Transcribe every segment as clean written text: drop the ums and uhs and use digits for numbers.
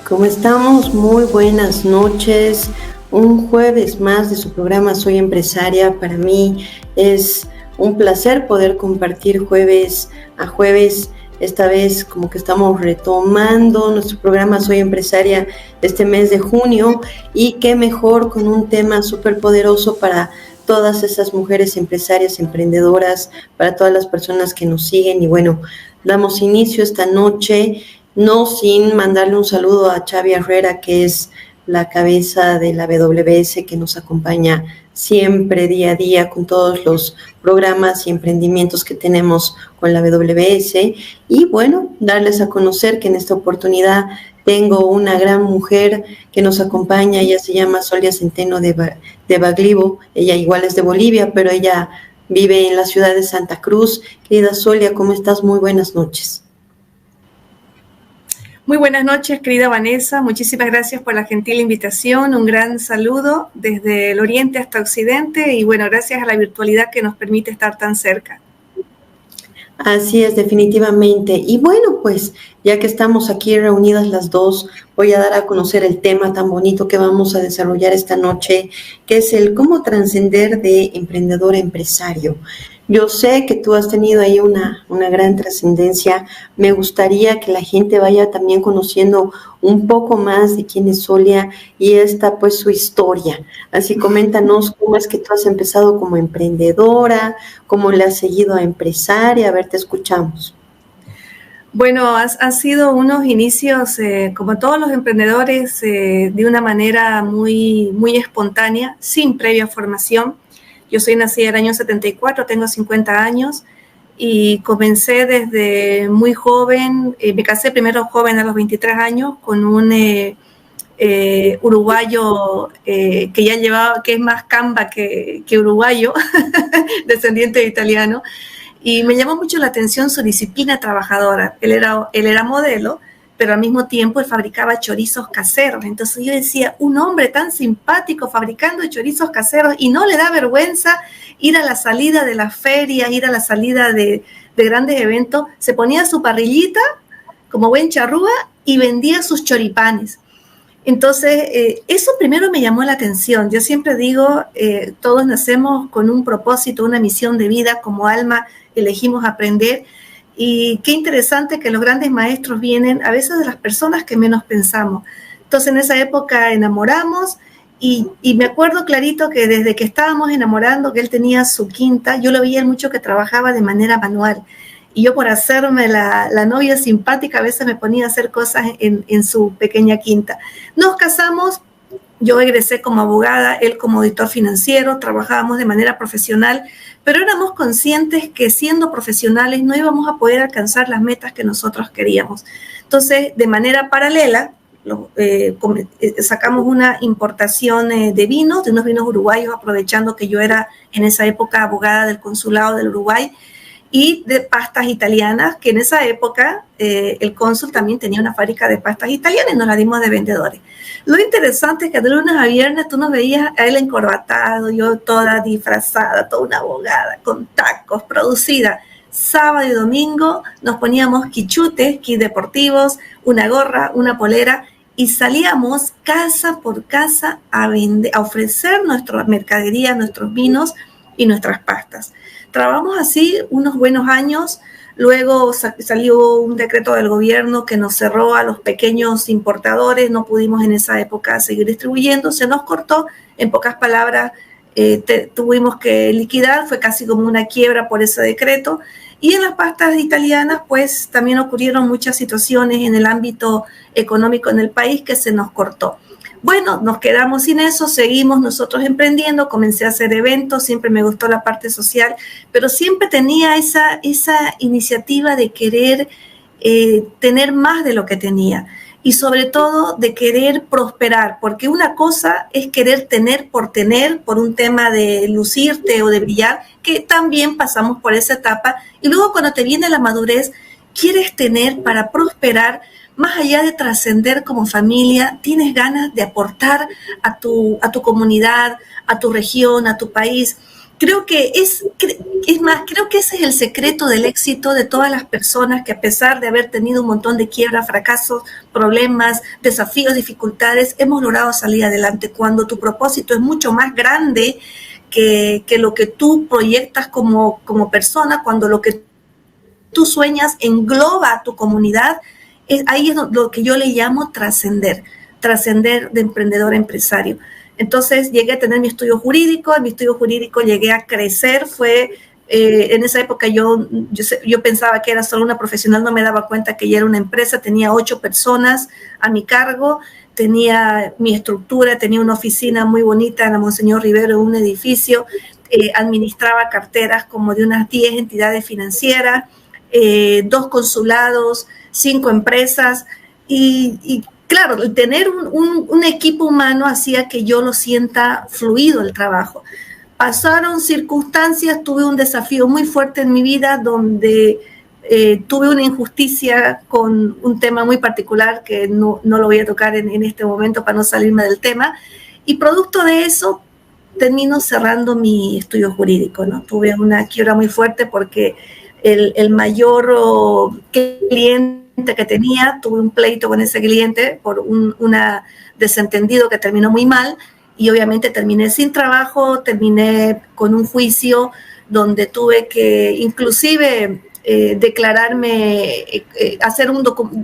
¿Cómo estamos? Muy buenas noches. Un jueves más de su programa Soy Empresaria. Para mí es un placer poder compartir jueves a jueves. Esta vez como que estamos retomando nuestro programa Soy Empresaria este mes de junio, y qué mejor con un tema súper poderoso para todas esas mujeres empresarias, emprendedoras, para todas las personas que nos siguen. Y bueno, damos inicio esta noche, no sin mandarle un saludo a Xavi Herrera, que es la cabeza de la WS, que nos acompaña siempre día a día con todos los programas y emprendimientos que tenemos con la WS. Y bueno, darles a conocer que en esta oportunidad tengo una gran mujer que nos acompaña. Ella se llama Solia Centeno de Baglivo. Ella igual es de Bolivia, pero ella vive en la ciudad de Santa Cruz. Querida Solia, ¿cómo estás? Muy buenas noches. Muy buenas noches, querida Vanessa. Muchísimas gracias por la gentil invitación. Un gran saludo desde el oriente hasta occidente y bueno, gracias a la virtualidad que nos permite estar tan cerca. Así es, definitivamente. Y bueno, pues ya que estamos aquí reunidas las dos, voy a dar a conocer el tema tan bonito que vamos a desarrollar esta noche, que es el cómo trascender de emprendedor a empresario. Yo sé que tú has tenido ahí una gran trascendencia. Me gustaría que la gente vaya también conociendo un poco más de quién es Solia y pues su historia. Así coméntanos cómo es que tú has empezado como emprendedora, cómo le has seguido a empresaria. A ver, te escuchamos. Bueno, han sido unos inicios, como todos los emprendedores, de una manera muy, muy espontánea, sin previa formación. Yo soy nacida en el año 74, tengo 50 años y comencé desde muy joven. Me casé primero joven a los 23 años con un uruguayo que ya llevaba, que es más camba que uruguayo, descendiente de italiano. Y me llamó mucho la atención su disciplina trabajadora. Él era modelo, pero al mismo tiempo él fabricaba chorizos caseros. Entonces yo decía, un hombre tan simpático fabricando chorizos caseros y no le da vergüenza ir a la salida de las ferias, ir a la salida de grandes eventos, se ponía su parrillita como buen charrúa y vendía sus choripanes. Entonces, eso primero me llamó la atención. Yo siempre digo, todos nacemos con un propósito, una misión de vida, como alma elegimos aprender. Y qué interesante que los grandes maestros vienen a veces de las personas que menos pensamos. Entonces, en esa época enamoramos y me acuerdo clarito que desde que estábamos enamorando, que él tenía su quinta, yo lo veía mucho que trabajaba de manera manual. Y yo, por hacerme la novia simpática, a veces me ponía a hacer cosas en su pequeña quinta. Nos casamos, yo egresé como abogada, él como auditor financiero, trabajábamos de manera profesional, pero éramos conscientes que siendo profesionales no íbamos a poder alcanzar las metas que nosotros queríamos. Entonces, de manera paralela, sacamos una importación de vinos, de unos vinos uruguayos, aprovechando que yo era en esa época abogada del consulado del Uruguay, y de pastas italianas, que en esa época el cónsul también tenía una fábrica de pastas italianas y nos la dimos de vendedores. Lo interesante es que de lunes a viernes tú nos veías a él encorbatado, yo toda disfrazada, toda una abogada, con tacos, producida. Sábado y domingo nos poníamos quichutes, kits deportivos, una gorra, una polera, y salíamos casa por casa a ofrecer nuestra mercadería, nuestros vinos y nuestras pastas. Trabajamos así unos buenos años, luego salió un decreto del gobierno que nos cerró a los pequeños importadores, no pudimos en esa época seguir distribuyendo, se nos cortó, en pocas palabras tuvimos que liquidar, fue casi como una quiebra por ese decreto. Y en las pastas italianas pues también ocurrieron muchas situaciones en el ámbito económico en el país que se nos cortó. Bueno, nos quedamos sin eso, seguimos nosotros emprendiendo, comencé a hacer eventos, siempre me gustó la parte social, pero siempre tenía esa iniciativa de querer tener más de lo que tenía y sobre todo de querer prosperar, porque una cosa es querer tener, por un tema de lucirte o de brillar, que también pasamos por esa etapa, y luego cuando te viene la madurez, quieres tener para prosperar. Más allá de trascender como familia, tienes ganas de aportar a tu comunidad, a tu región, a tu país. creo que es más, creo que ese es el secreto del éxito de todas las personas que, a pesar de haber tenido un montón de quiebras, fracasos, problemas, desafíos, dificultades, hemos logrado salir adelante. Cuando tu propósito es mucho más grande que lo que tú proyectas como persona, cuando lo que tú sueñas engloba a tu comunidad, ahí es lo que yo le llamo trascender de emprendedor a empresario. Entonces llegué a tener mi estudio jurídico, en mi estudio jurídico llegué a crecer, en esa época yo pensaba que era solo una profesional, no me daba cuenta que ya era una empresa, tenía 8 personas a mi cargo, tenía mi estructura, tenía una oficina muy bonita en la Monseñor Rivero, un edificio, administraba carteras como de unas 10 entidades financieras, 2 consulados, 5 empresas y claro, el tener un equipo humano hacía que yo lo sienta fluido el trabajo. Pasaron circunstancias, tuve un desafío muy fuerte en mi vida donde tuve una injusticia con un tema muy particular que no lo voy a tocar en este momento para no salirme del tema, y producto de eso termino cerrando mi estudio jurídico, ¿no? Tuve una quiebra muy fuerte porque el mayor cliente que tenía, tuve un pleito con ese cliente por un desentendido que terminó muy mal, y obviamente terminé sin trabajo, terminé con un juicio donde tuve que inclusive declararme,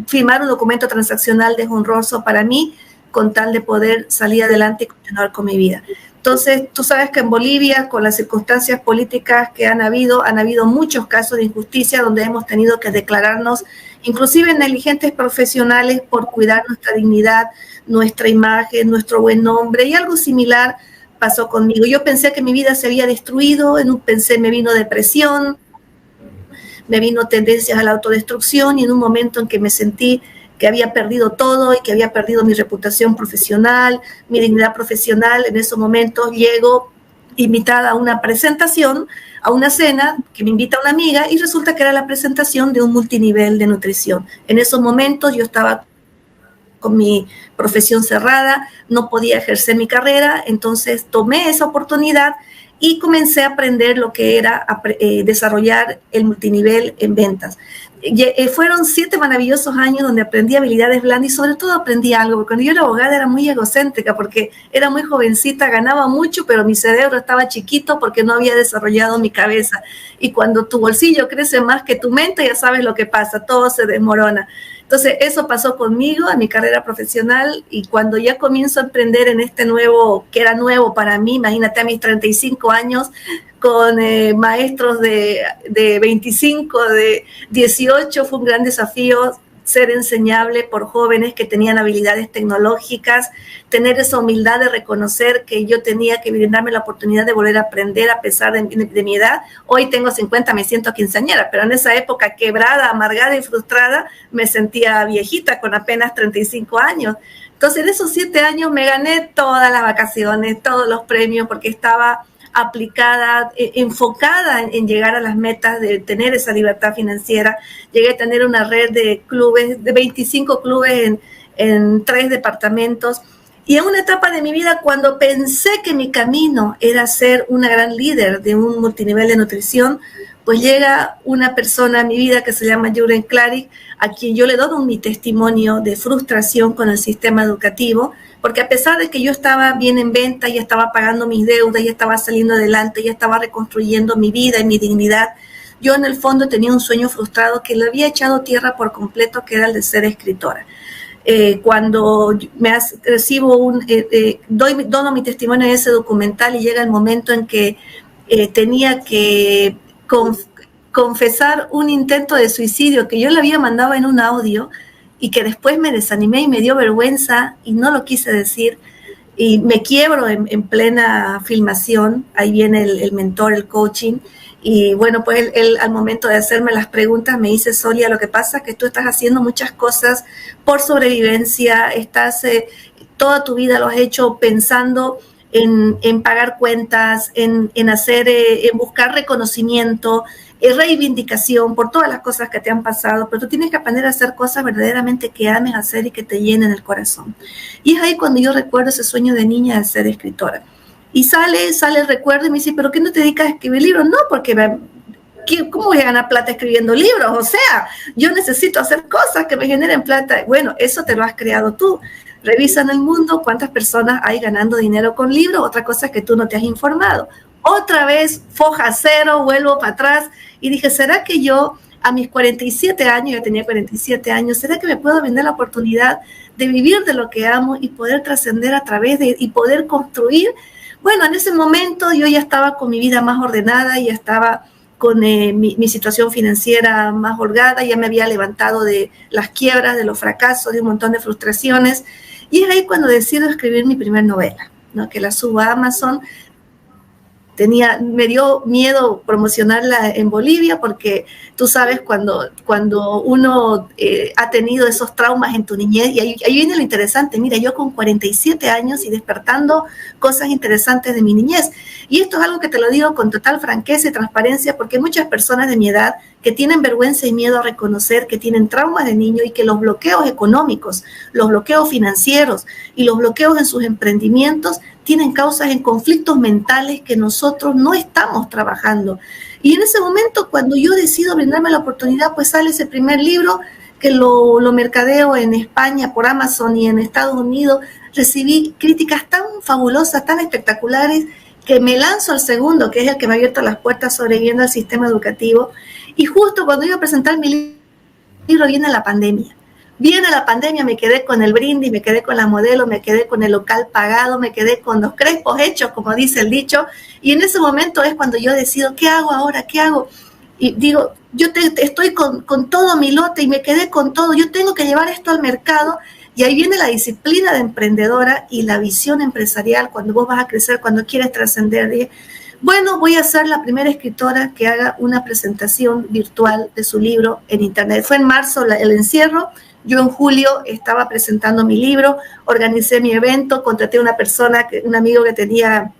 firmar un documento transaccional deshonroso para mí, con tal de poder salir adelante y continuar con mi vida. Entonces, tú sabes que en Bolivia, con las circunstancias políticas que han habido muchos casos de injusticia donde hemos tenido que declararnos, inclusive negligentes profesionales, por cuidar nuestra dignidad, nuestra imagen, nuestro buen nombre, y algo similar pasó conmigo. Yo pensé que mi vida se había destruido, me vino depresión, me vino tendencias a la autodestrucción, y en un momento en que me sentí que había perdido todo y que había perdido mi reputación profesional, mi dignidad profesional, en esos momentos llego invitada a una presentación, a una cena que me invita una amiga, y resulta que era la presentación de un multinivel de nutrición. En esos momentos yo estaba con mi profesión cerrada, no podía ejercer mi carrera, entonces tomé esa oportunidad y comencé a aprender lo que era desarrollar el multinivel en ventas. Fueron 7 maravillosos años donde aprendí habilidades blandas y sobre todo aprendí algo, porque cuando yo era abogada era muy egocéntrica porque era muy jovencita, ganaba mucho, pero mi cerebro estaba chiquito porque no había desarrollado mi cabeza. Y cuando tu bolsillo crece más que tu mente, ya sabes lo que pasa, todo se desmorona. Entonces eso pasó conmigo en mi carrera profesional, y cuando ya comienzo a emprender en este nuevo, que era nuevo para mí, imagínate a mis 35 años, con maestros de 25, de 18, fue un gran desafío ser enseñable por jóvenes que tenían habilidades tecnológicas, tener esa humildad de reconocer que yo tenía que brindarme la oportunidad de volver a aprender a pesar de mi edad. Hoy tengo 50, me siento quinceañera, pero en esa época quebrada, amargada y frustrada, me sentía viejita con apenas 35 años. Entonces en esos 7 años me gané todas las vacaciones, todos los premios, porque estaba aplicada, enfocada en llegar a las metas de tener esa libertad financiera. Llegué a tener una red de clubes, de 25 clubes en 3 departamentos. Y en una etapa de mi vida, cuando pensé que mi camino era ser una gran líder de un multinivel de nutrición, pues llega una persona a mi vida que se llama Juren Claric, a quien yo le doy mi testimonio de frustración con el sistema educativo, porque a pesar de que yo estaba bien en venta, ya estaba pagando mis deudas, ya estaba saliendo adelante, ya estaba reconstruyendo mi vida y mi dignidad, yo en el fondo tenía un sueño frustrado que le había echado tierra por completo, que era el de ser escritora. Cuando dono mi testimonio en ese documental, y llega el momento en que tenía que confesar un intento de suicidio que yo le había mandado en un audio, y que después me desanimé y me dio vergüenza y no lo quise decir, y me quiebro en plena filmación. Ahí viene el mentor, el coaching, y bueno, pues él al momento de hacerme las preguntas me dice: Solia, lo que pasa es que tú estás haciendo muchas cosas por sobrevivencia, toda tu vida lo has hecho pensando en pagar cuentas, en buscar reconocimiento, reivindicación por todas las cosas que te han pasado, pero tú tienes que aprender a hacer cosas verdaderamente que ames hacer y que te llenen el corazón. Y es ahí cuando yo recuerdo ese sueño de niña de ser escritora. Y sale el recuerdo y me dice, ¿pero qué no te dedicas a escribir libros? No, porque ¿cómo voy a ganar plata escribiendo libros? O sea, yo necesito hacer cosas que me generen plata. Bueno, eso te lo has creado tú. Revisa en el mundo cuántas personas hay ganando dinero con libros. Otra cosa es que tú no te has informado. Otra vez, foja cero, vuelvo para atrás y dije, ¿será que yo a mis 47 años, yo tenía 47 años, ¿será que me puedo vender la oportunidad de vivir de lo que amo y poder trascender a través de, y poder construir? Bueno, en ese momento yo ya estaba con mi vida más ordenada, ya estaba con mi situación financiera más holgada, ya me había levantado de las quiebras, de los fracasos, de un montón de frustraciones, y es ahí cuando decido escribir mi primera novela, ¿no? Que la subo a Amazon. Me dio miedo promocionarla en Bolivia porque tú sabes cuando uno ha tenido esos traumas en tu niñez, y ahí viene lo interesante. Mira, yo con 47 años y despertando cosas interesantes de mi niñez, y esto es algo que te lo digo con total franqueza y transparencia, porque muchas personas de mi edad que tienen vergüenza y miedo a reconocer que tienen traumas de niño y que los bloqueos económicos, los bloqueos financieros y los bloqueos en sus emprendimientos tienen causas en conflictos mentales que nosotros no estamos trabajando. Y en ese momento, cuando yo decido brindarme la oportunidad, pues sale ese primer libro que lo mercadeo en España por Amazon, y en Estados Unidos recibí críticas tan fabulosas, tan espectaculares, que me lanzo al segundo, que es el que me ha abierto las puertas sobreviviendo al sistema educativo. Y justo cuando iba a presentar mi libro viene la pandemia. Viene la pandemia, me quedé con el brindis, me quedé con la modelo, me quedé con el local pagado, me quedé con los crespos hechos, como dice el dicho, y en ese momento es cuando yo decido, ¿qué hago ahora? ¿Qué hago? Y digo, yo estoy con todo mi lote y me quedé con todo, yo tengo que llevar esto al mercado, y ahí viene la disciplina de emprendedora y la visión empresarial cuando vos vas a crecer, cuando quieres trascender. Bueno, voy a ser la primera escritora que haga una presentación virtual de su libro en internet. Fue en marzo el encierro. Yo en julio estaba presentando mi libro, organicé mi evento, contraté a una persona, un amigo que tenía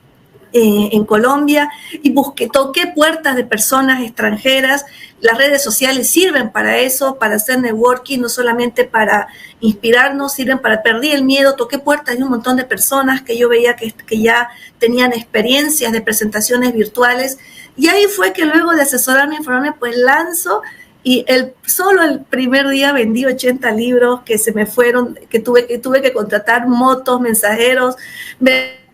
en Colombia, y toqué puertas de personas extranjeras. Las redes sociales sirven para eso, para hacer networking, no solamente para inspirarnos, sirven para perdí el miedo. Toqué puertas de un montón de personas que yo veía que ya tenían experiencias de presentaciones virtuales, y ahí fue que luego de asesorarme, informarme, pues lanzo. Y solo el primer día vendí 80 libros que se me fueron, que tuve que contratar motos, mensajeros. Me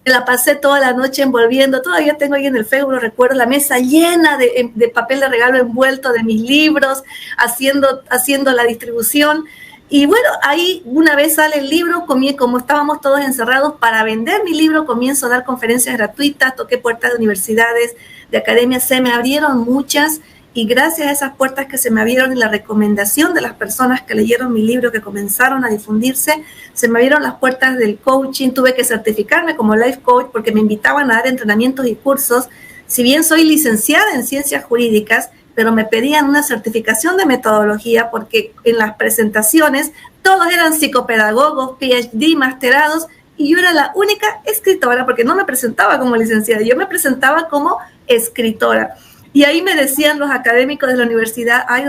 la pasé toda la noche envolviendo. Todavía tengo ahí en el Facebook, recuerdo, la mesa llena de papel de regalo envuelto de mis libros, haciendo la distribución. Y bueno, ahí una vez sale el libro, como estábamos todos encerrados, para vender mi libro comienzo a dar conferencias gratuitas, toqué puertas de universidades, de academias, se me abrieron muchas. Y gracias a esas puertas que se me abrieron y la recomendación de las personas que leyeron mi libro, que comenzaron a difundirse, se me abrieron las puertas del coaching. Tuve que certificarme como life coach porque me invitaban a dar entrenamientos y cursos. Si bien soy licenciada en ciencias jurídicas, pero me pedían una certificación de metodología porque en las presentaciones todos eran psicopedagogos, PhD, masterados, y yo era la única escritora porque no me presentaba como licenciada, yo me presentaba como escritora. Y ahí me decían los académicos de la universidad, ay,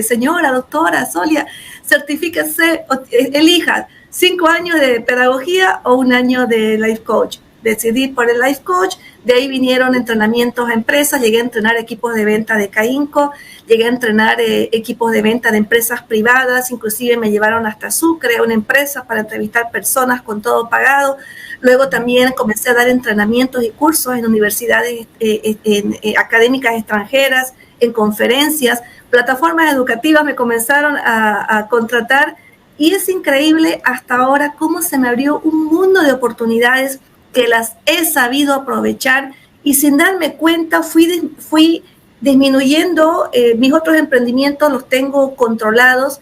señora, doctora, Solia, certifíquese, elija 5 años de pedagogía o 1 año de life coach. Decidí por el life coach, de ahí vinieron entrenamientos a empresas, llegué a entrenar equipos de venta de Caínco, llegué a entrenar equipos de venta de empresas privadas, inclusive me llevaron hasta Sucre, a una empresa para entrevistar personas con todo pagado. Luego también comencé a dar entrenamientos y cursos en universidades académicas extranjeras, en conferencias, plataformas educativas me comenzaron a contratar, y es increíble hasta ahora cómo se me abrió un mundo de oportunidades que las he sabido aprovechar, y sin darme cuenta fui disminuyendo mis otros emprendimientos, los tengo controlados,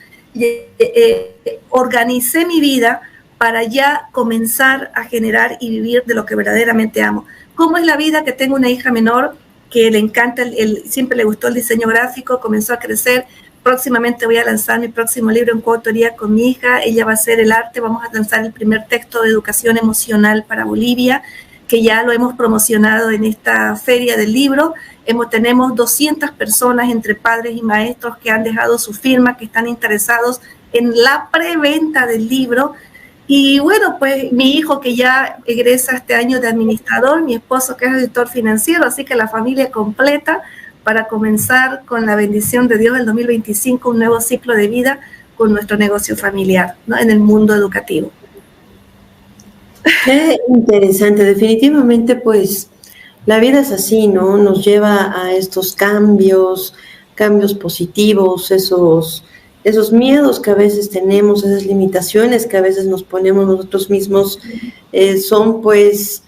organicé mi vida para ya comenzar a generar y vivir de lo que verdaderamente amo. ¿Cómo es la vida? Que tengo una hija menor que le encanta, siempre le gustó el diseño gráfico, comenzó a crecer. Próximamente voy a lanzar mi próximo libro en coautoría con mi hija. Ella va a hacer el arte. Vamos a lanzar el primer texto de educación emocional para Bolivia, que ya lo hemos promocionado en esta feria del libro. Tenemos 200 personas entre padres y maestros que han dejado su firma, que están interesados en la preventa del libro. Y bueno, pues mi hijo que ya egresa este año de administrador, mi esposo que es auditor financiero, así que la familia completa para comenzar con la bendición de Dios el 2025, un nuevo ciclo de vida con nuestro negocio familiar, ¿no? En el mundo educativo. Qué interesante, definitivamente pues la vida es así, ¿no? Nos lleva a estos cambios, cambios positivos, esos miedos que a veces tenemos, esas limitaciones que a veces nos ponemos nosotros mismos, son pues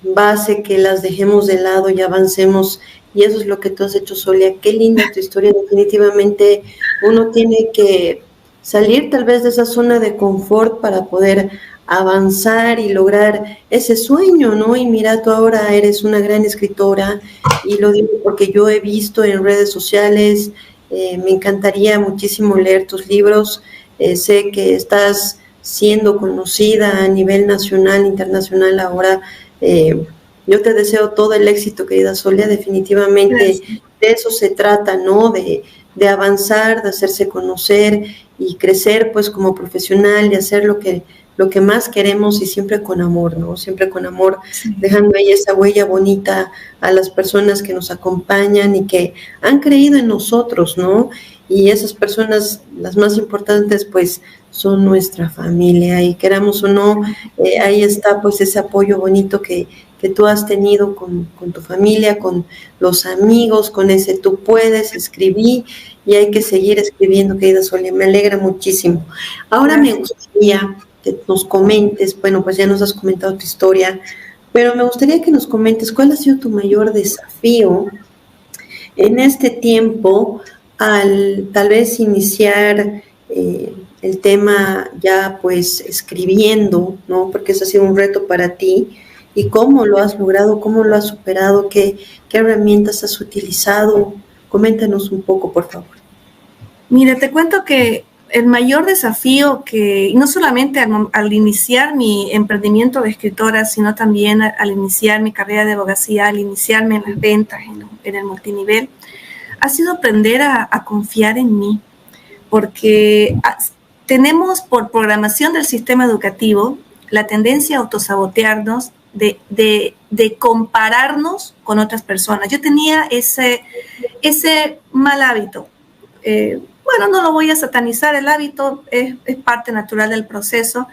base que las dejemos de lado y avancemos, y eso es lo que tú has hecho, Solia. Qué linda tu historia. Definitivamente uno tiene que salir tal vez de esa zona de confort para poder avanzar y lograr ese sueño, ¿no? Y mira, tú ahora eres una gran escritora, y lo digo porque yo he visto en redes sociales, me encantaría muchísimo leer tus libros, sé que estás siendo conocida a nivel nacional, internacional ahora. Yo te deseo todo el éxito, querida Solia, definitivamente. Gracias. De eso se trata, ¿no? De avanzar, de hacerse conocer y crecer pues como profesional y hacer lo que más queremos, y siempre con amor, ¿no? Siempre con amor, Sí. dejando ahí esa huella bonita a las personas que nos acompañan y que han creído en nosotros, ¿no? Y esas personas, las más importantes, pues son nuestra familia, y queramos o no, ahí está pues ese apoyo bonito que tú has tenido con tu familia, con los amigos, con ese tú puedes, escribí, y hay que seguir escribiendo, querida Solia, me alegra muchísimo. Ahora me gustaría que nos comentes, bueno, pues ya nos has comentado tu historia, pero me gustaría que nos comentes cuál ha sido tu mayor desafío en este tiempo al tal vez iniciar el tema ya pues escribiendo, ¿no? Porque eso ha sido un reto para ti, y cómo lo has logrado, cómo lo has superado, qué herramientas has utilizado. Coméntanos un poco, por favor. Mira, te cuento que el mayor desafío que, no solamente al iniciar mi emprendimiento de escritora, sino también al iniciar mi carrera de abogacía, al iniciarme en las ventas, en el multinivel, ha sido aprender a confiar en mí, porque tenemos por programación del sistema educativo la tendencia a autosabotearnos, de compararnos con otras personas. Yo tenía ese mal hábito. Bueno, no lo voy a satanizar, el hábito es parte natural del proceso,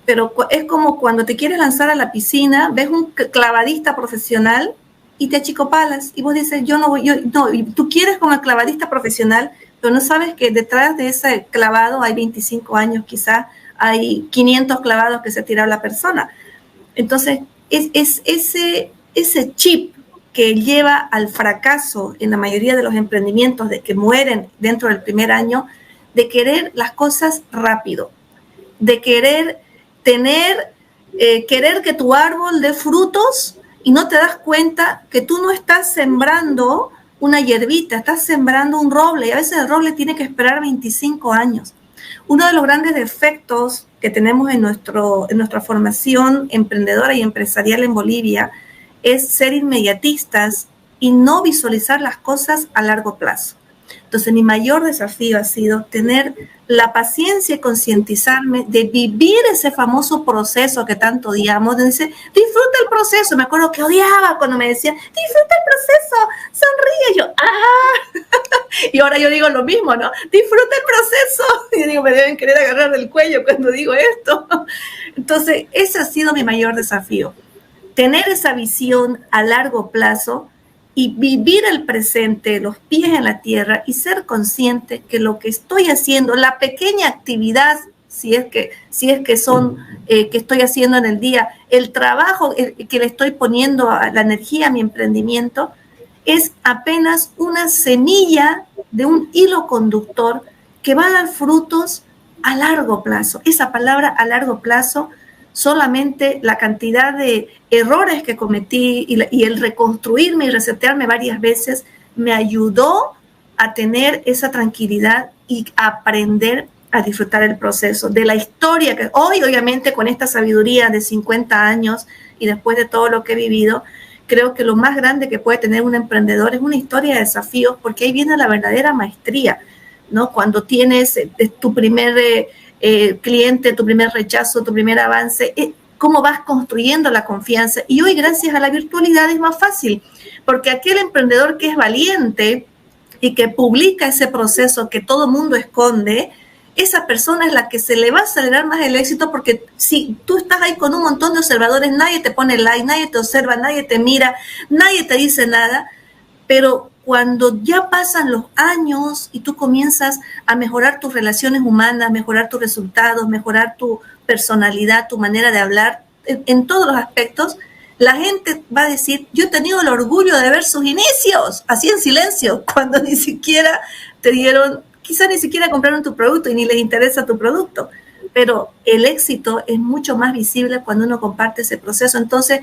pero es como cuando te quieres lanzar a la piscina, ves un clavadista profesional y te achicopalas, y vos dices, yo no voy, no, y tú quieres como el clavadista profesional, pero no sabes que detrás de ese clavado hay 25 años, quizá hay 500 clavados que se tira la persona. Entonces, es ese chip que lleva al fracaso en la mayoría de los emprendimientos, de que mueren dentro del primer año, de querer las cosas rápido, de querer querer que tu árbol dé frutos, y no te das cuenta que tú no estás sembrando una hierbita, estás sembrando un roble, y a veces el roble tiene que esperar 25 años. Uno de los grandes defectos que tenemos en nuestra formación emprendedora y empresarial en Bolivia es ser inmediatistas y no visualizar las cosas a largo plazo. Entonces, mi mayor desafío ha sido tener la paciencia y concientizarme de vivir ese famoso proceso que tanto odiamos, de decir, disfruta el proceso. Me acuerdo que odiaba cuando me decían, disfruta el proceso, sonríe. Yo, y ahora yo digo lo mismo, ¿no? Disfruta el proceso. Y digo, me deben querer agarrar del cuello cuando digo esto. Entonces, ese ha sido mi mayor desafío. Tener esa visión a largo plazo y vivir el presente, los pies en la tierra, y ser consciente que lo que estoy haciendo, la pequeña actividad, si es que estoy haciendo en el día, el trabajo que le estoy poniendo a la energía a mi emprendimiento, es apenas una semilla de un hilo conductor que va a dar frutos a largo plazo. Esa palabra a largo plazo, solamente la cantidad de errores que cometí y el reconstruirme y resetearme varias veces me ayudó a tener esa tranquilidad y aprender a disfrutar el proceso de la historia que hoy, obviamente, con esta sabiduría de 50 años y después de todo lo que he vivido, creo que lo más grande que puede tener un emprendedor es una historia de desafíos, porque ahí viene la verdadera maestría. ¿no? Cuando tienes tu primer cliente, tu primer rechazo, tu primer avance, cómo vas construyendo la confianza. Y hoy, gracias a la virtualidad, es más fácil, porque aquel emprendedor que es valiente y que publica ese proceso que todo mundo esconde, esa persona es la que se le va a acelerar más el éxito, porque si tú estás ahí con un montón de observadores, nadie te pone like, nadie te observa, nadie te mira, nadie te dice nada, pero cuando ya pasan los años y tú comienzas a mejorar tus relaciones humanas, mejorar tus resultados, mejorar tu personalidad, tu manera de hablar, en todos los aspectos, la gente va a decir, yo he tenido el orgullo de ver sus inicios, así en silencio, cuando ni siquiera te dieron, quizás ni siquiera compraron tu producto y ni les interesa tu producto, pero el éxito es mucho más visible cuando uno comparte ese proceso. Entonces,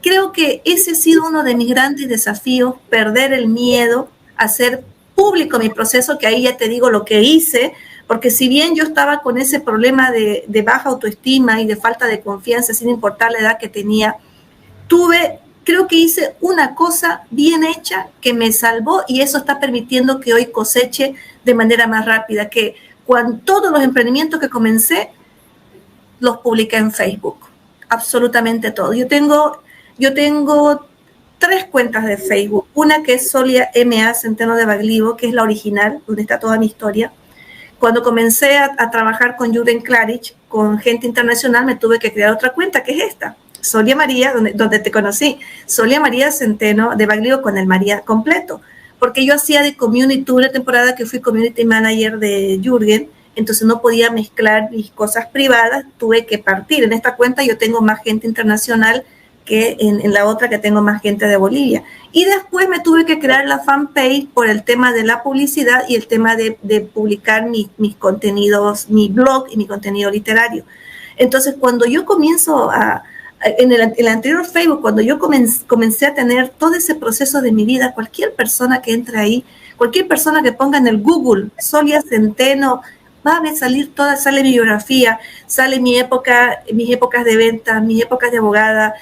creo que ese ha sido uno de mis grandes desafíos, perder el miedo, hacer público mi proceso, que ahí ya te digo lo que hice, porque si bien yo estaba con ese problema de baja autoestima y de falta de confianza, sin importar la edad que tenía, creo que hice una cosa bien hecha que me salvó, y eso está permitiendo que hoy coseche de manera más rápida, que cuando todos los emprendimientos que comencé, los publiqué en Facebook, absolutamente todos. Yo tengo 3 cuentas de Facebook, una que es Solia M.A. Centeno de Baglivo, que es la original, donde está toda mi historia. Cuando comencé a trabajar con Jürgen Klarich, con gente internacional, me tuve que crear otra cuenta, que es esta, Solia María, donde te conocí, Solia María Centeno de Baglivo, con el María completo, porque yo hacía de community, tuve una temporada que fui community manager de Jürgen, entonces no podía mezclar mis cosas privadas, tuve que partir. En esta cuenta yo tengo más gente internacional que en la otra, que tengo más gente de Bolivia. Y después me tuve que crear la fanpage por el tema de la publicidad y el tema de publicar mis contenidos, mi blog y mi contenido literario. Entonces, cuando yo comienzo en el anterior Facebook, cuando yo comencé a tener todo ese proceso de mi vida, cualquier persona que entre ahí, cualquier persona que ponga en el Google Solia Centeno, va a salir toda, sale mi biografía, sale mis épocas de venta, mis épocas de abogada,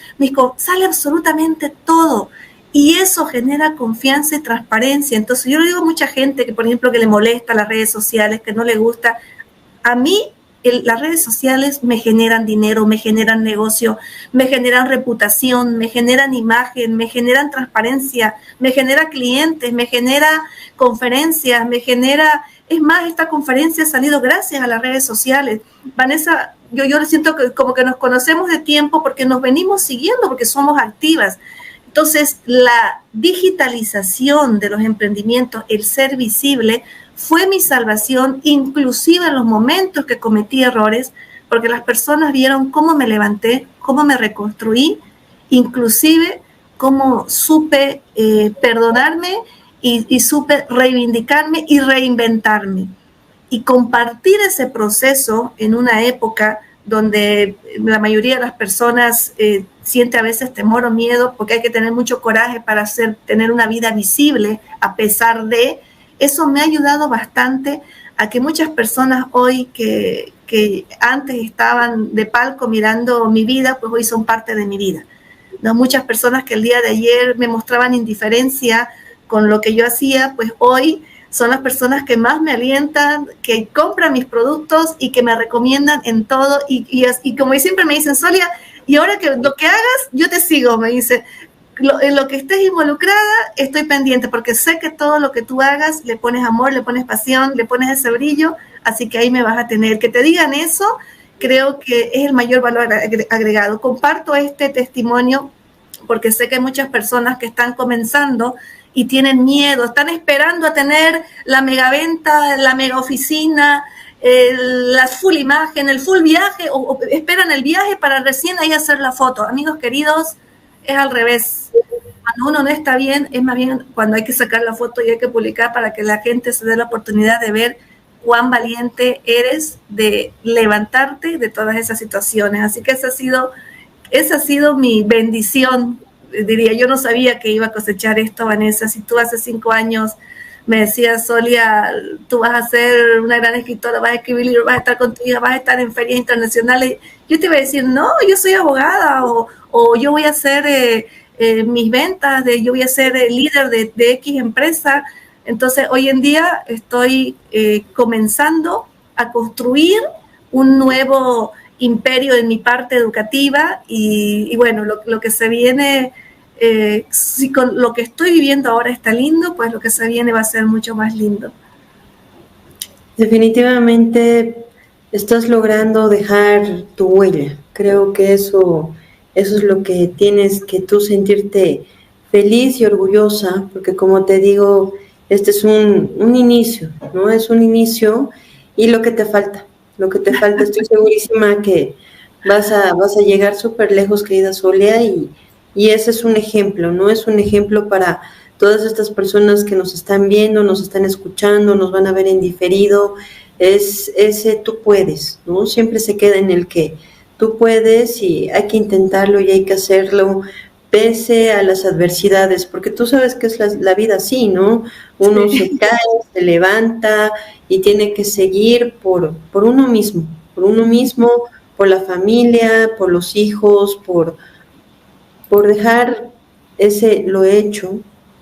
sale absolutamente todo. Y eso genera confianza y transparencia. Entonces yo le digo a mucha gente que, por ejemplo, que le molesta las redes sociales, que no le gusta, a mí las redes sociales me generan dinero, me generan negocio, me generan reputación, me generan imagen, me generan transparencia, me genera clientes, me genera conferencias, es más, esta conferencia ha salido gracias a las redes sociales. Vanessa, yo siento que como que nos conocemos de tiempo, porque nos venimos siguiendo, porque somos activas. Entonces, la digitalización de los emprendimientos, el ser visible, fue mi salvación, inclusive en los momentos que cometí errores, porque las personas vieron cómo me levanté, cómo me reconstruí, inclusive cómo supe perdonarme y supe reivindicarme y reinventarme. Y compartir ese proceso en una época donde la mayoría de las personas siente a veces temor o miedo, porque hay que tener mucho coraje para tener una vida visible a pesar de. Eso me ha ayudado bastante a que muchas personas hoy que antes estaban de palco mirando mi vida, pues hoy son parte de mi vida. ¿No? Muchas personas que el día de ayer me mostraban indiferencia con lo que yo hacía, pues hoy son las personas que más me alientan, que compran mis productos y que me recomiendan en todo. Y como siempre me dicen, Solia, y ahora que lo que hagas, yo te sigo, me dice. En lo que estés involucrada, estoy pendiente, porque sé que todo lo que tú hagas, le pones amor, le pones pasión, le pones ese brillo, así que ahí me vas a tener. Que te digan eso, creo que es el mayor valor agregado. Comparto este testimonio porque sé que hay muchas personas que están comenzando y tienen miedo, están esperando a tener la megaventa, la mega oficina, la full imagen, el full viaje, o esperan el viaje para recién ahí hacer la foto. Amigos queridos, es al revés. Cuando uno no está bien, es más bien cuando hay que sacar la foto y hay que publicar para que la gente se dé la oportunidad de ver cuán valiente eres de levantarte de todas esas situaciones. Así que esa ha sido mi bendición, diría. Yo no sabía que iba a cosechar esto, Vanessa. Si tú hace 5 años me decías, Solia, tú vas a ser una gran escritora, vas a escribir libros, vas a estar contigo, vas a estar en ferias internacionales, yo te iba a decir, no, yo soy abogada, o yo voy a hacer mis ventas, yo voy a ser líder de X empresa. Entonces, hoy en día estoy comenzando a construir un nuevo imperio en mi parte educativa y bueno, lo que se viene, si con lo que estoy viviendo ahora está lindo, pues lo que se viene va a ser mucho más lindo. Definitivamente estás logrando dejar tu huella. Creo que eso es lo que tienes que tú sentirte feliz y orgullosa, porque como te digo, este es un inicio, ¿no? Es un inicio y lo que te falta, estoy segurísima que vas a llegar súper lejos, querida Solia, y ese es un ejemplo, ¿no? Es un ejemplo para todas estas personas que nos están viendo, nos están escuchando, nos van a ver en diferido, es ese tú puedes, ¿no? Siempre se queda en el que tú puedes y hay que intentarlo y hay que hacerlo pese a las adversidades, porque tú sabes que es la vida así, ¿no? Uno Sí. se cae, se levanta y tiene que seguir por uno mismo, por la familia, por los hijos, por dejar ese lo hecho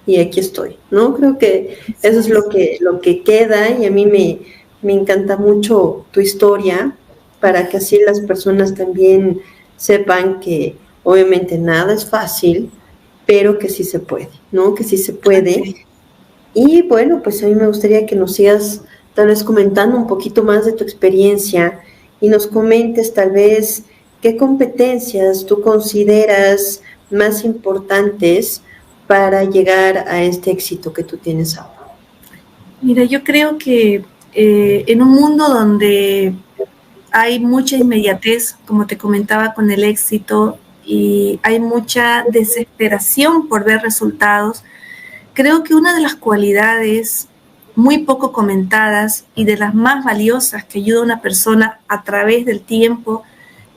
y aquí estoy, ¿no? Creo que eso es lo que queda y a mí me encanta mucho tu historia para que así las personas también sepan que obviamente nada es fácil, pero que sí se puede, ¿no? Que sí se puede. Sí. Y bueno, pues a mí me gustaría que nos sigas tal vez comentando un poquito más de tu experiencia y nos comentes tal vez qué competencias tú consideras más importantes para llegar a este éxito que tú tienes ahora. Mira, yo creo que en un mundo donde hay mucha inmediatez, como te comentaba con el éxito, y hay mucha desesperación por ver resultados, creo que una de las cualidades muy poco comentadas y de las más valiosas que ayuda a una persona a través del tiempo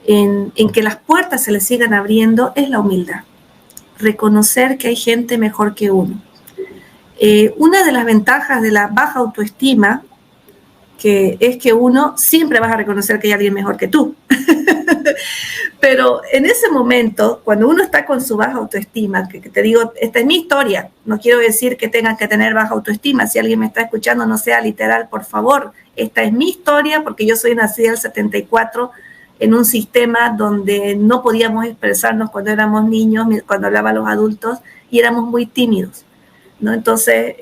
en que las puertas se le sigan abriendo es la humildad. Reconocer que hay gente mejor que uno. Una de las ventajas de la baja autoestima que es que uno siempre vas a reconocer que hay alguien mejor que tú. Pero en ese momento, cuando uno está con su baja autoestima, que te digo, esta es mi historia, no quiero decir que tengan que tener baja autoestima, si alguien me está escuchando no sea literal, por favor, esta es mi historia porque yo soy nacida en el 74 en un sistema donde no podíamos expresarnos cuando éramos niños, cuando hablaban los adultos y éramos muy tímidos. ¿No? Entonces,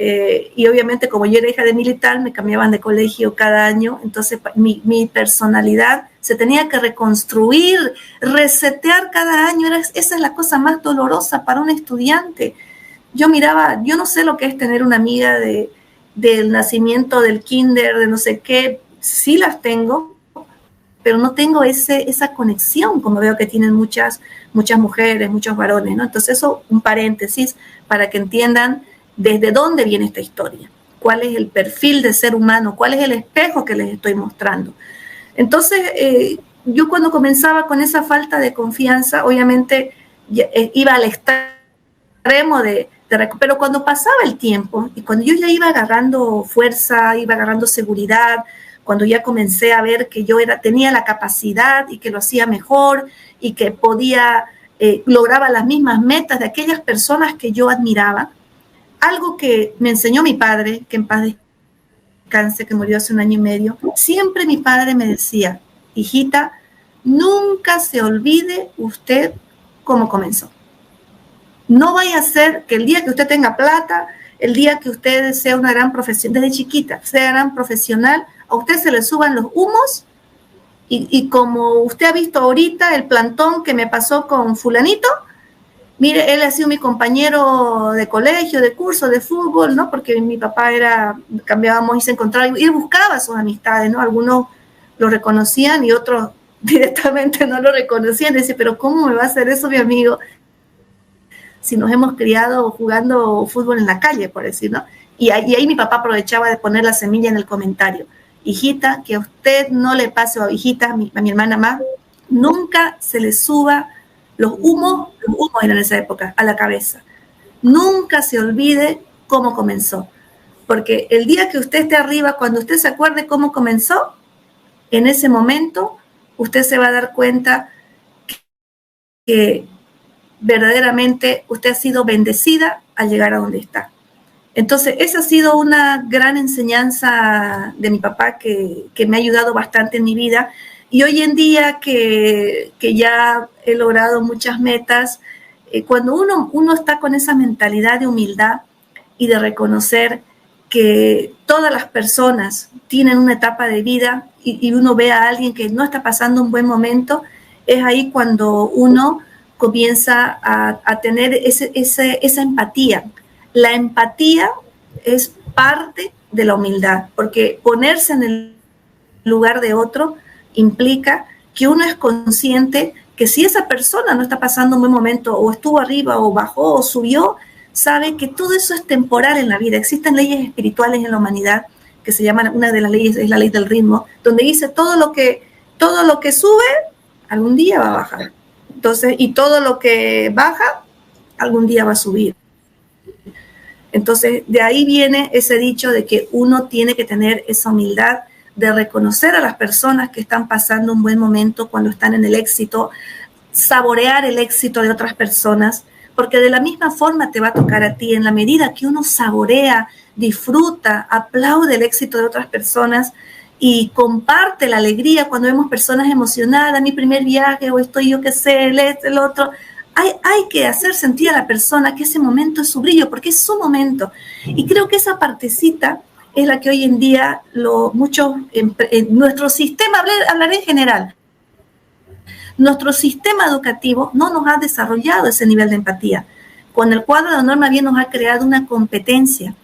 y obviamente como yo era hija de militar, me cambiaban de colegio cada año, entonces mi personalidad se tenía que reconstruir, resetear cada año, esa es la cosa más dolorosa para un estudiante. Yo miraba, yo no sé lo que es tener una amiga del nacimiento, del kinder, de no sé qué, sí las tengo, pero no tengo esa conexión como veo que tienen muchas mujeres, muchos varones, ¿no? Entonces eso, un paréntesis, para que entiendan desde dónde viene esta historia, cuál es el perfil de ser humano, cuál es el espejo que les estoy mostrando. Entonces, yo cuando comenzaba con esa falta de confianza, obviamente iba al extremo pero cuando pasaba el tiempo y cuando yo ya iba agarrando fuerza, iba agarrando seguridad, cuando ya comencé a ver que yo tenía la capacidad y que lo hacía mejor y que lograba las mismas metas de aquellas personas que yo admiraba, algo que me enseñó mi padre, que en paz descanse, que murió hace 1 año y medio, siempre mi padre me decía, hijita, nunca se olvide usted cómo comenzó. No vaya a ser que el día que usted tenga plata, el día que usted sea una gran profesional, desde chiquita, sea gran profesional, a usted se le suban los humos y como usted ha visto ahorita el plantón que me pasó con fulanito, mire, él ha sido mi compañero de colegio, de curso, de fútbol, ¿no? Porque mi papá cambiábamos y se encontraba, y él buscaba sus amistades, ¿no? Algunos lo reconocían y otros directamente no lo reconocían. Decía, pero ¿cómo me va a hacer eso mi amigo si nos hemos criado jugando fútbol en la calle, por decir, ¿no? Y ahí mi papá aprovechaba de poner la semilla en el comentario. Hijita, que a usted no le pase, o hijita, a mi hermana más, nunca se le suba los humos eran en esa época, a la cabeza. Nunca se olvide cómo comenzó. Porque el día que usted esté arriba, cuando usted se acuerde cómo comenzó, en ese momento usted se va a dar cuenta que verdaderamente usted ha sido bendecida al llegar a donde está. Entonces, esa ha sido una gran enseñanza de mi papá que me ha ayudado bastante en mi vida. Y hoy en día que ya he logrado muchas metas, cuando uno está con esa mentalidad de humildad y de reconocer que todas las personas tienen una etapa de vida y uno ve a alguien que no está pasando un buen momento, es ahí cuando uno comienza a tener esa empatía. La empatía es parte de la humildad, porque ponerse en el lugar de otro implica que uno es consciente que si esa persona no está pasando un buen momento, o estuvo arriba, o bajó, o subió, sabe que todo eso es temporal en la vida. Existen leyes espirituales en la humanidad, que se llaman, una de las leyes es la ley del ritmo, donde dice todo lo que sube, algún día va a bajar. Entonces, y todo lo que baja, algún día va a subir. Entonces, de ahí viene ese dicho de que uno tiene que tener esa humildad de reconocer a las personas que están pasando un buen momento cuando están en el éxito, saborear el éxito de otras personas, porque de la misma forma te va a tocar a ti. En la medida que uno saborea, disfruta, aplaude el éxito de otras personas y comparte la alegría cuando vemos personas emocionadas, mi primer viaje, o estoy yo qué sé, el otro, hay que hacer sentir a la persona que ese momento es su brillo, porque es su momento. Y creo que esa partecita es la que hoy en día nuestro sistema, hablaré en general, nuestro sistema educativo no nos ha desarrollado ese nivel de empatía. Con el cuadro de honor más bien nos ha creado una competencia.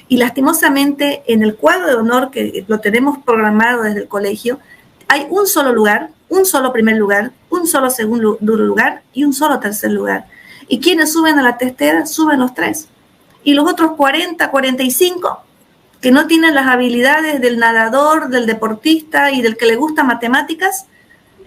Y lastimosamente en el cuadro de honor, que lo tenemos programado desde el colegio, hay un solo lugar, un solo primer lugar, un solo segundo lugar y un solo tercer lugar. Y quienes suben a la testera, suben los 3. Y los otros 40, 45, que no tienen las habilidades del nadador, del deportista y del que le gusta matemáticas,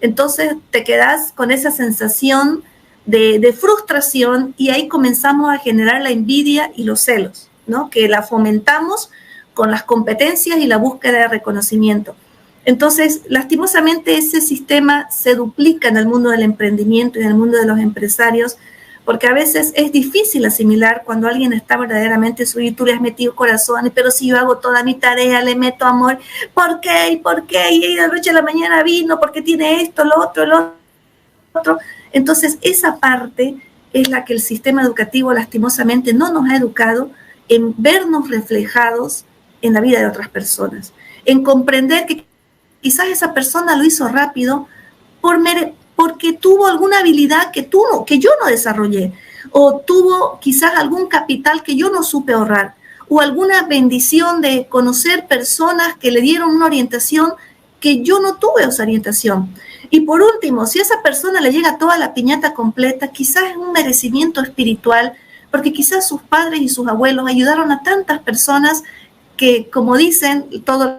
entonces te quedas con esa sensación de frustración, y ahí comenzamos a generar la envidia y los celos, ¿no? Que la fomentamos con las competencias y la búsqueda de reconocimiento. Entonces, lastimosamente, ese sistema se duplica en el mundo del emprendimiento y en el mundo de los empresarios, porque a veces es difícil asimilar cuando alguien está verdaderamente suyo y tú le has metido corazón, pero si yo hago toda mi tarea, le meto amor, ¿por qué? ¿Y por qué? Y de la noche a la mañana vino, porque tiene esto, lo otro. Entonces, esa parte es la que el sistema educativo lastimosamente no nos ha educado en vernos reflejados en la vida de otras personas, en comprender que quizás esa persona lo hizo rápido porque tuvo alguna habilidad que yo no desarrollé, o tuvo quizás algún capital que yo no supe ahorrar, o alguna bendición de conocer personas que le dieron una orientación que yo no tuve esa orientación. Y por último, si a esa persona le llega toda la piñata completa, quizás es un merecimiento espiritual, porque quizás sus padres y sus abuelos ayudaron a tantas personas que, como dicen todos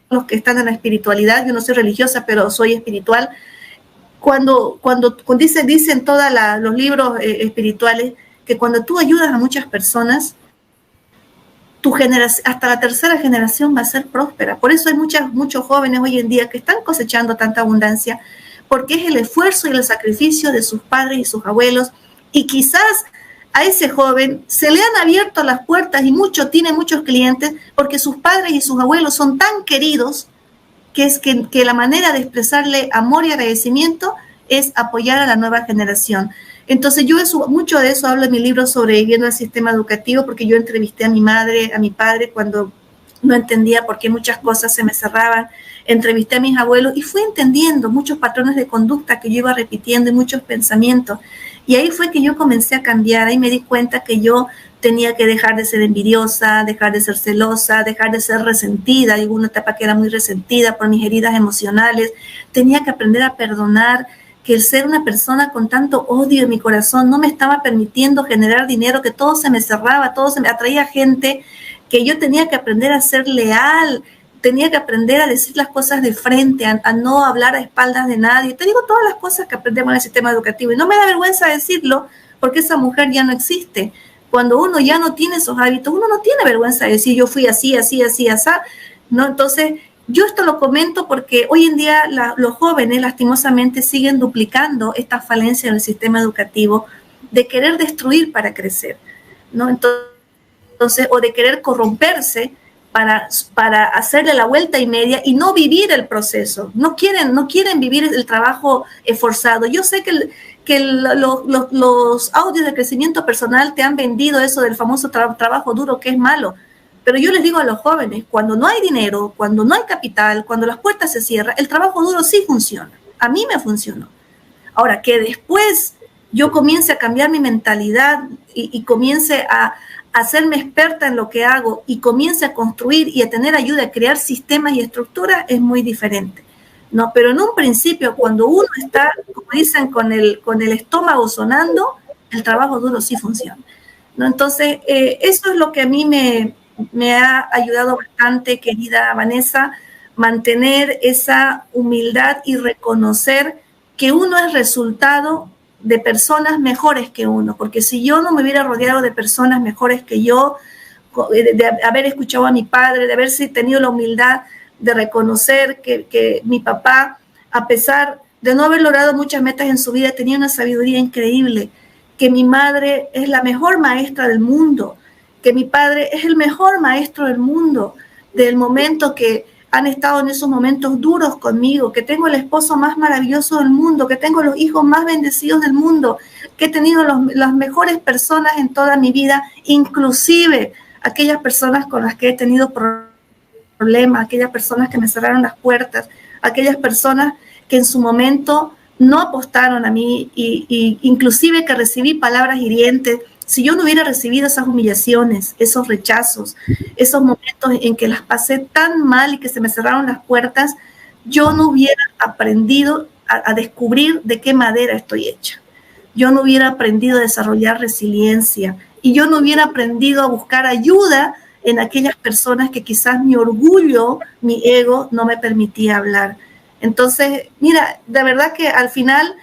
los que están en la espiritualidad, yo no soy religiosa, pero soy espiritual, cuando dicen todos los libros espirituales, que cuando tú ayudas a muchas personas, tu generación, hasta la tercera generación va a ser próspera. Por eso hay muchos jóvenes hoy en día que están cosechando tanta abundancia, porque es el esfuerzo y el sacrificio de sus padres y sus abuelos, y quizás a ese joven se le han abierto las puertas y tiene muchos clientes, porque sus padres y sus abuelos son tan queridos que la manera de expresarle amor y agradecimiento es apoyar a la nueva generación. Entonces mucho de eso hablo en mi libro Sobreviviendo al Sistema Educativo, porque yo entrevisté a mi madre, a mi padre cuando no entendía por qué muchas cosas se me cerraban, entrevisté a mis abuelos y fui entendiendo muchos patrones de conducta que yo iba repitiendo y muchos pensamientos. Y ahí fue que yo comencé a cambiar, ahí me di cuenta que yo tenía que dejar de ser envidiosa, dejar de ser celosa, dejar de ser resentida. Hubo una etapa que era muy resentida por mis heridas emocionales. Tenía que aprender a perdonar, que el ser una persona con tanto odio en mi corazón no me estaba permitiendo generar dinero, que todo se me cerraba, todo se me atraía gente, que yo tenía que aprender a ser leal, tenía que aprender a decir las cosas de frente, a no hablar a espaldas de nadie. Te digo todas las cosas que aprendemos en el sistema educativo y no me da vergüenza decirlo porque esa mujer ya no existe. Cuando uno ya no tiene esos hábitos, uno no tiene vergüenza de decir yo fui así, ¿no? Entonces, yo esto lo comento porque hoy en día los jóvenes lastimosamente siguen duplicando esta falencia en el sistema educativo de querer destruir para crecer, ¿no? Entonces, entonces, o de querer corromperse para hacerle la vuelta y media y no vivir el proceso. No quieren vivir el trabajo esforzado. Yo sé que los audios de crecimiento personal te han vendido eso del famoso trabajo duro, que es malo. Pero yo les digo a los jóvenes, cuando no hay dinero, cuando no hay capital, cuando las puertas se cierran, el trabajo duro sí funciona. A mí me funcionó. Ahora, que después yo comience a cambiar mi mentalidad y comience a hacerme experta en lo que hago y comience a construir y a tener ayuda a crear sistemas y estructuras, es muy diferente. No, pero en un principio, cuando uno está, como dicen, con el estómago sonando, el trabajo duro sí funciona, ¿no? Entonces, eso es lo que a mí me ha ayudado bastante, querida Vanessa, mantener esa humildad y reconocer que uno es resultado de personas mejores que uno, porque si yo no me hubiera rodeado de personas mejores que yo, de haber escuchado a mi padre, de haber tenido la humildad de reconocer que mi papá, a pesar de no haber logrado muchas metas en su vida, tenía una sabiduría increíble, que mi madre es la mejor maestra del mundo, que mi padre es el mejor maestro del mundo, del momento que han estado en esos momentos duros conmigo, que tengo el esposo más maravilloso del mundo, que tengo los hijos más bendecidos del mundo, que he tenido las mejores personas en toda mi vida, inclusive aquellas personas con las que he tenido problemas, aquellas personas que me cerraron las puertas, aquellas personas que en su momento no apostaron a mí y inclusive que recibí palabras hirientes. Si yo no hubiera recibido esas humillaciones, esos rechazos, esos momentos en que las pasé tan mal y que se me cerraron las puertas, yo no hubiera aprendido a descubrir de qué madera estoy hecha. Yo no hubiera aprendido a desarrollar resiliencia y yo no hubiera aprendido a buscar ayuda en aquellas personas que quizás mi orgullo, mi ego no me permitía hablar. Entonces, mira, de verdad que al final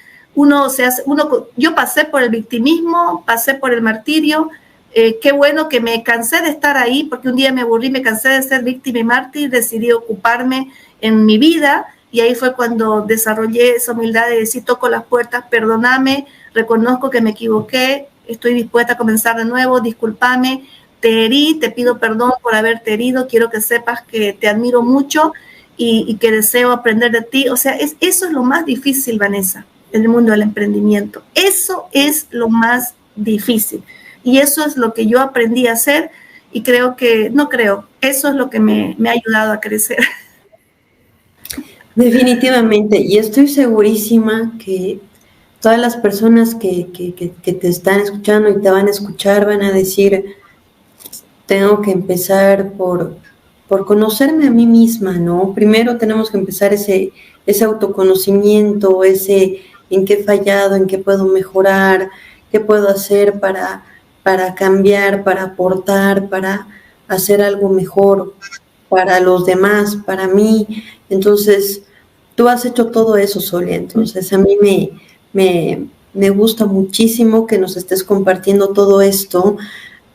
yo pasé por el victimismo, pasé por el martirio. Qué bueno que me cansé de estar ahí, porque un día me aburrí, me cansé de ser víctima y mártir, decidí ocuparme en mi vida y ahí fue cuando desarrollé esa humildad de decir, toco las puertas, perdóname, reconozco que me equivoqué, estoy dispuesta a comenzar de nuevo, discúlpame, te herí, te pido perdón por haberte herido, quiero que sepas que te admiro mucho y que deseo aprender de ti. O sea, eso es lo más difícil, Vanessa, en el mundo del emprendimiento. Eso es lo más difícil. Y eso es lo que yo aprendí a hacer y eso es lo que me ha ayudado a crecer. Definitivamente, y estoy segurísima que todas las personas que te están escuchando y te van a escuchar van a decir, tengo que empezar por conocerme a mí misma, ¿no? Primero tenemos que empezar ese autoconocimiento, ese en qué he fallado, en qué puedo mejorar, qué puedo hacer para cambiar, para aportar, para hacer algo mejor para los demás, para mí. Entonces, tú has hecho todo eso, Solia. Entonces, a mí me gusta muchísimo que nos estés compartiendo todo esto,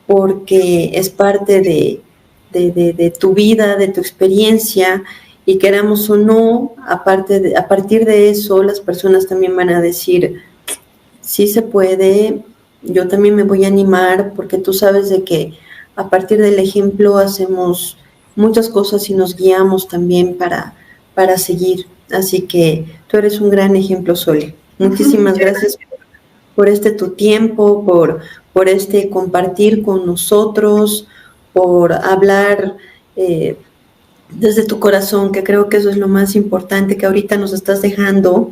porque es parte de tu vida, de tu experiencia, y queramos o no, a partir de eso, las personas también van a decir, sí se puede, yo también me voy a animar, porque tú sabes de que a partir del ejemplo hacemos muchas cosas y nos guiamos también para seguir. Así que tú eres un gran ejemplo, Sole. Muchísimas gracias por tu tiempo, por compartir con nosotros, por hablar desde tu corazón, que creo que eso es lo más importante que ahorita nos estás dejando.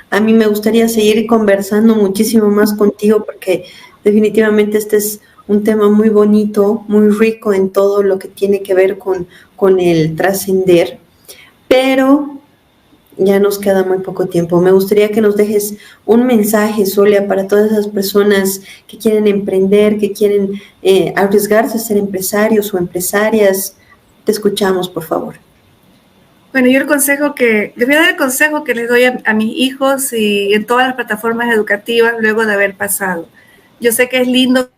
A mí me gustaría seguir conversando muchísimo más contigo, porque definitivamente este es un tema muy bonito, muy rico en todo lo que tiene que ver con el trascender, pero ya nos queda muy poco tiempo. Me gustaría que nos dejes un mensaje, Solia, para todas esas personas que quieren emprender, que quieren arriesgarse a ser empresarios o empresarias. Te escuchamos, por favor. Bueno, yo les voy a dar el consejo que les doy a mis hijos y en todas las plataformas educativas luego de haber pasado. Yo sé que es lindo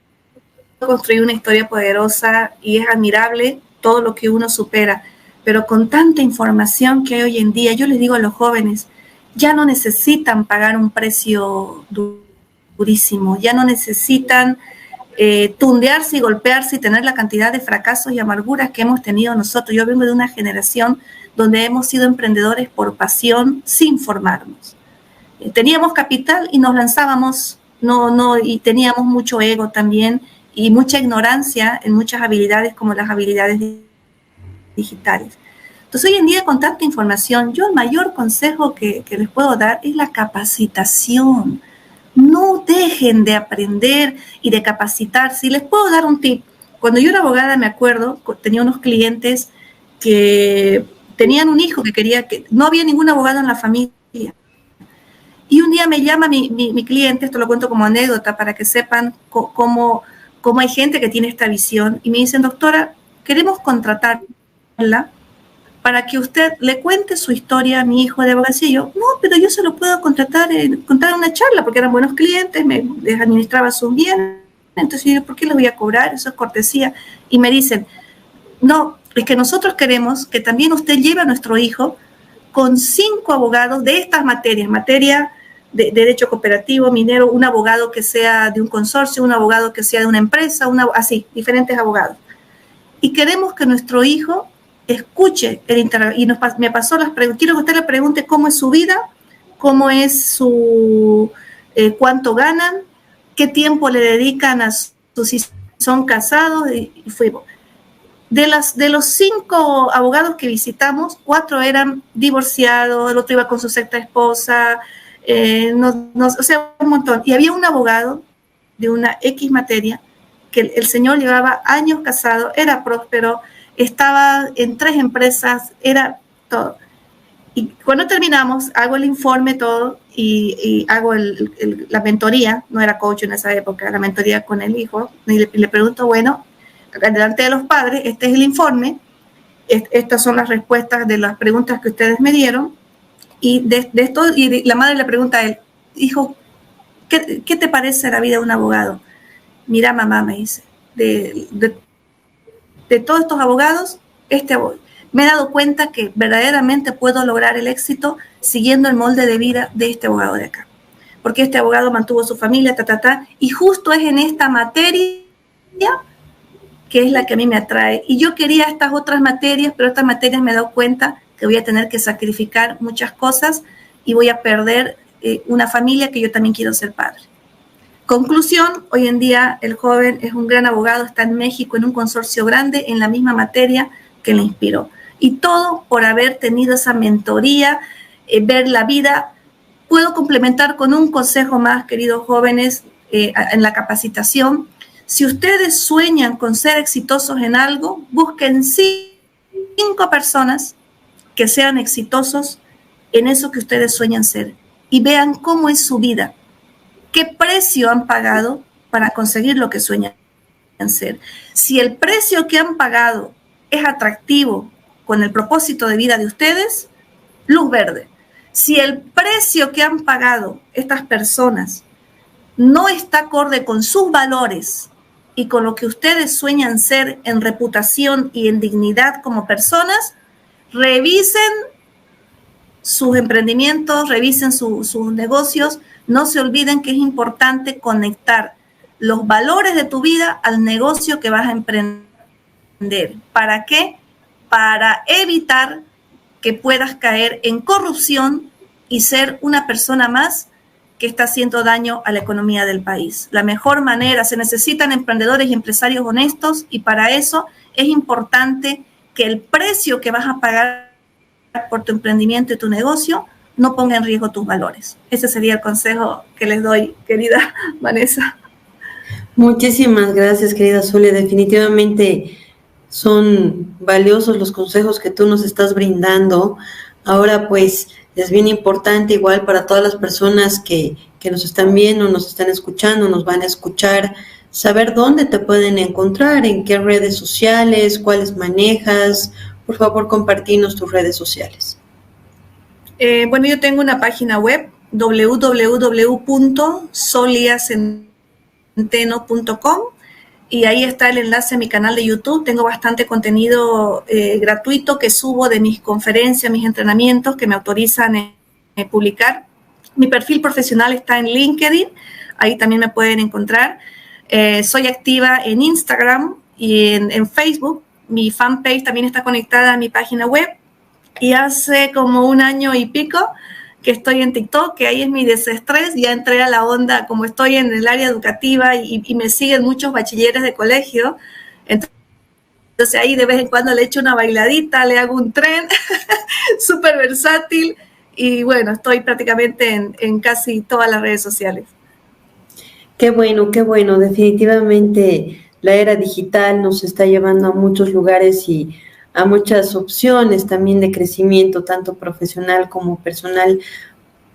construir una historia poderosa y es admirable todo lo que uno supera, pero con tanta información que hay hoy en día, yo les digo a los jóvenes, ya no necesitan pagar un precio durísimo, ya no necesitan tundearse y golpearse y tener la cantidad de fracasos y amarguras que hemos tenido nosotros. Yo vengo de una generación donde hemos sido emprendedores por pasión, sin formarnos. Teníamos capital y nos lanzábamos, y teníamos mucho ego también y mucha ignorancia en muchas habilidades como las habilidades digitales. Entonces, hoy en día, con tanta información, yo el mayor consejo que les puedo dar es la capacitación. No dejen de aprender y de capacitarse. Y les puedo dar un tip. Cuando yo era abogada, me acuerdo, tenía unos clientes que tenían un hijo que no había ningún abogado en la familia. Y un día me llama mi cliente, esto lo cuento como anécdota para que sepan cómo hay gente que tiene esta visión, y me dicen: doctora, queremos contratarla para que usted le cuente su historia a mi hijo de abogacía. Y yo: no, pero yo se lo puedo contar en una charla, porque eran buenos clientes, les administraba sus bienes. Entonces yo: ¿por qué les voy a cobrar? Eso es cortesía. Y me dicen: no, es que nosotros queremos que también usted lleve a nuestro hijo con 5 abogados de estas materias, materia de derecho cooperativo, minero, un abogado que sea de un consorcio, un abogado que sea de una empresa, así, diferentes abogados. Y queremos que nuestro hijo escuche y me pasó las preguntas. Quiero que usted le pregunte cómo es su vida, cómo es cuánto ganan, qué tiempo le dedican si son casados, y fuimos. De los 5 abogados que visitamos, 4 eran divorciados, el otro iba con su sexta esposa, o sea, un montón. Y había un abogado de una X materia que el señor llevaba años casado, era próspero, estaba en 3 empresas, era todo. Y cuando terminamos, hago el informe, todo, y hago la mentoría, no era coach en esa época, la mentoría con el hijo, y le pregunto: bueno, delante de los padres, este es el informe, estas son las respuestas de las preguntas que ustedes me dieron, y de esto, y la madre le pregunta a él: hijo, ¿qué te parece la vida de un abogado? Mira, mamá, me dice, de todos estos abogados, me he dado cuenta que verdaderamente puedo lograr el éxito siguiendo el molde de vida de este abogado de acá, porque este abogado mantuvo su familia, y justo es en esta materia que es la que a mí me atrae, y yo quería estas otras materias, pero estas materias me he dado cuenta que voy a tener que sacrificar muchas cosas y voy a perder una familia que yo también quiero ser padre. Conclusión: hoy en día el joven es un gran abogado, está en México en un consorcio grande en la misma materia que le inspiró. Y todo por haber tenido esa mentoría, ver la vida. Puedo complementar con un consejo más, queridos jóvenes, en la capacitación. Si ustedes sueñan con ser exitosos en algo, busquen 5 personas que sean exitosos en eso que ustedes sueñan ser y vean cómo es su vida, qué precio han pagado para conseguir lo que sueñan ser. Si el precio que han pagado es atractivo con el propósito de vida de ustedes, luz verde. Si el precio que han pagado estas personas no está acorde con sus valores y con lo que ustedes sueñan ser en reputación y en dignidad como personas, revisen sus emprendimientos, revisen sus negocios. No se olviden que es importante conectar los valores de tu vida al negocio que vas a emprender. ¿Para qué? Para evitar que puedas caer en corrupción y ser una persona más que está haciendo daño a la economía del país. La mejor manera, se necesitan emprendedores y empresarios honestos, y para eso es importante que el precio que vas a pagar por tu emprendimiento y tu negocio no ponga en riesgo tus valores. Ese sería el consejo que les doy, querida Vanessa. Muchísimas gracias, querida Zulia. Definitivamente son valiosos los consejos que tú nos estás brindando. Ahora, pues, es bien importante, igual para todas las personas que nos están viendo, nos están escuchando, nos van a escuchar, saber dónde te pueden encontrar, en qué redes sociales, cuáles manejas. Por favor, compartinos tus redes sociales. Bueno, yo tengo una página web, www.soliacenteno.com, y ahí está el enlace a mi canal de YouTube. Tengo bastante contenido gratuito que subo de mis conferencias, mis entrenamientos que me autorizan publicar. Mi perfil profesional está en LinkedIn, ahí también me pueden encontrar. Soy activa en Instagram y en Facebook. Mi fanpage también está conectada a mi página web. Y hace como 1 año y pico que estoy en TikTok, que ahí es mi desestrés. Ya entré a la onda, como estoy en el área educativa y me siguen muchos bachilleres de colegio. Entonces ahí de vez en cuando le echo una bailadita, le hago un tren, súper versátil. Y bueno, estoy prácticamente en casi todas las redes sociales. Qué bueno. Definitivamente la era digital nos está llevando a muchos lugares y a muchas opciones también de crecimiento, tanto profesional como personal.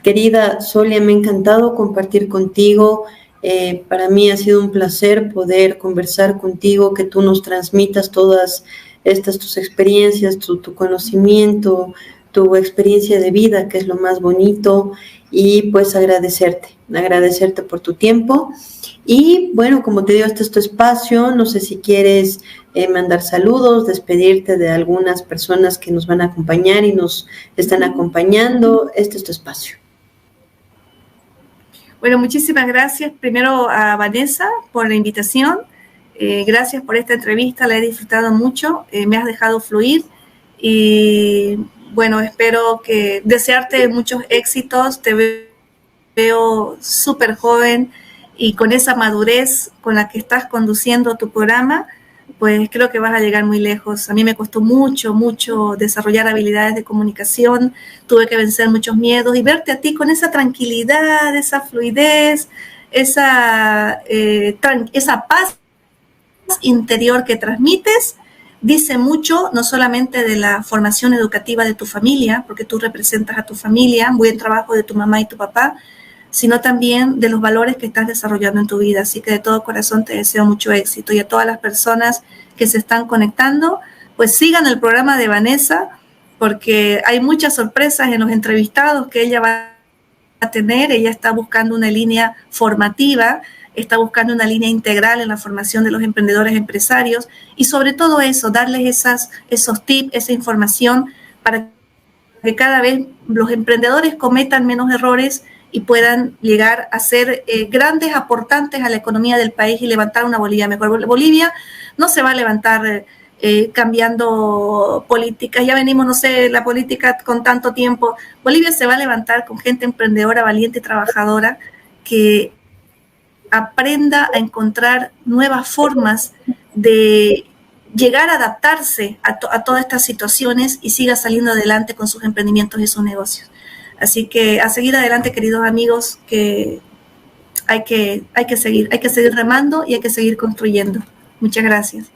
Querida Solia, me ha encantado compartir contigo. Para mí ha sido un placer poder conversar contigo, que tú nos transmitas todas estas tus experiencias, tu conocimiento, tu experiencia de vida, que es lo más bonito, y pues agradecerte por tu tiempo. Y bueno, como te digo, este es tu espacio. No sé si quieres mandar saludos, despedirte de algunas personas que nos van a acompañar y nos están acompañando. Este es tu espacio. Bueno, muchísimas gracias primero a Vanessa por la invitación. Gracias por esta entrevista, la he disfrutado mucho. Me has dejado fluir y bueno, espero desearte muchos éxitos. Te veo súper joven y con esa madurez con la que estás conduciendo tu programa, pues creo que vas a llegar muy lejos. A mí me costó mucho desarrollar habilidades de comunicación, tuve que vencer muchos miedos y verte a ti con esa tranquilidad, esa fluidez, esa paz interior que transmites, dice mucho, no solamente de la formación educativa de tu familia, porque tú representas a tu familia, un buen trabajo de tu mamá y tu papá, sino también de los valores que estás desarrollando en tu vida. Así que de todo corazón te deseo mucho éxito. Y a todas las personas que se están conectando, pues sigan el programa de Vanessa, porque hay muchas sorpresas en los entrevistados que ella va a tener. Ella está buscando una línea formativa, está buscando una línea integral en la formación de los emprendedores empresarios y sobre todo eso, darles esos tips, esa información para que cada vez los emprendedores cometan menos errores y puedan llegar a ser grandes aportantes a la economía del país y levantar una Bolivia mejor. Bolivia no se va a levantar cambiando políticas, ya venimos, no sé, la política con tanto tiempo. Bolivia se va a levantar con gente emprendedora, valiente y trabajadora que aprenda a encontrar nuevas formas de llegar a adaptarse a todas estas situaciones y siga saliendo adelante con sus emprendimientos y sus negocios. Así que a seguir adelante, queridos amigos, que hay que seguir remando y hay que seguir construyendo. Muchas gracias.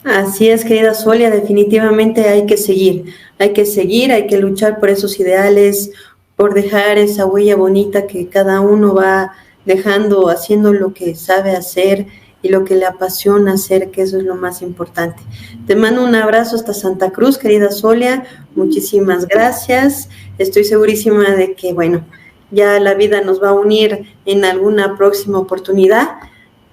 Así es, querida Solia, definitivamente hay que seguir, hay que luchar por esos ideales, por dejar esa huella bonita que cada uno va dejando, haciendo lo que sabe hacer y lo que le apasiona hacer, que eso es lo más importante. Te mando un abrazo hasta Santa Cruz, querida Solia, muchísimas gracias. Estoy segurísima de que, bueno, ya la vida nos va a unir en alguna próxima oportunidad.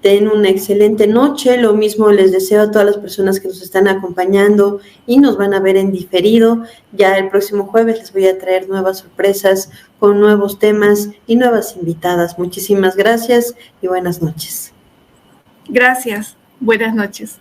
Ten una excelente noche. Lo mismo les deseo a todas las personas que nos están acompañando y nos van a ver en diferido. Ya el próximo jueves les voy a traer nuevas sorpresas con nuevos temas y nuevas invitadas. Muchísimas gracias y buenas noches. Gracias. Buenas noches.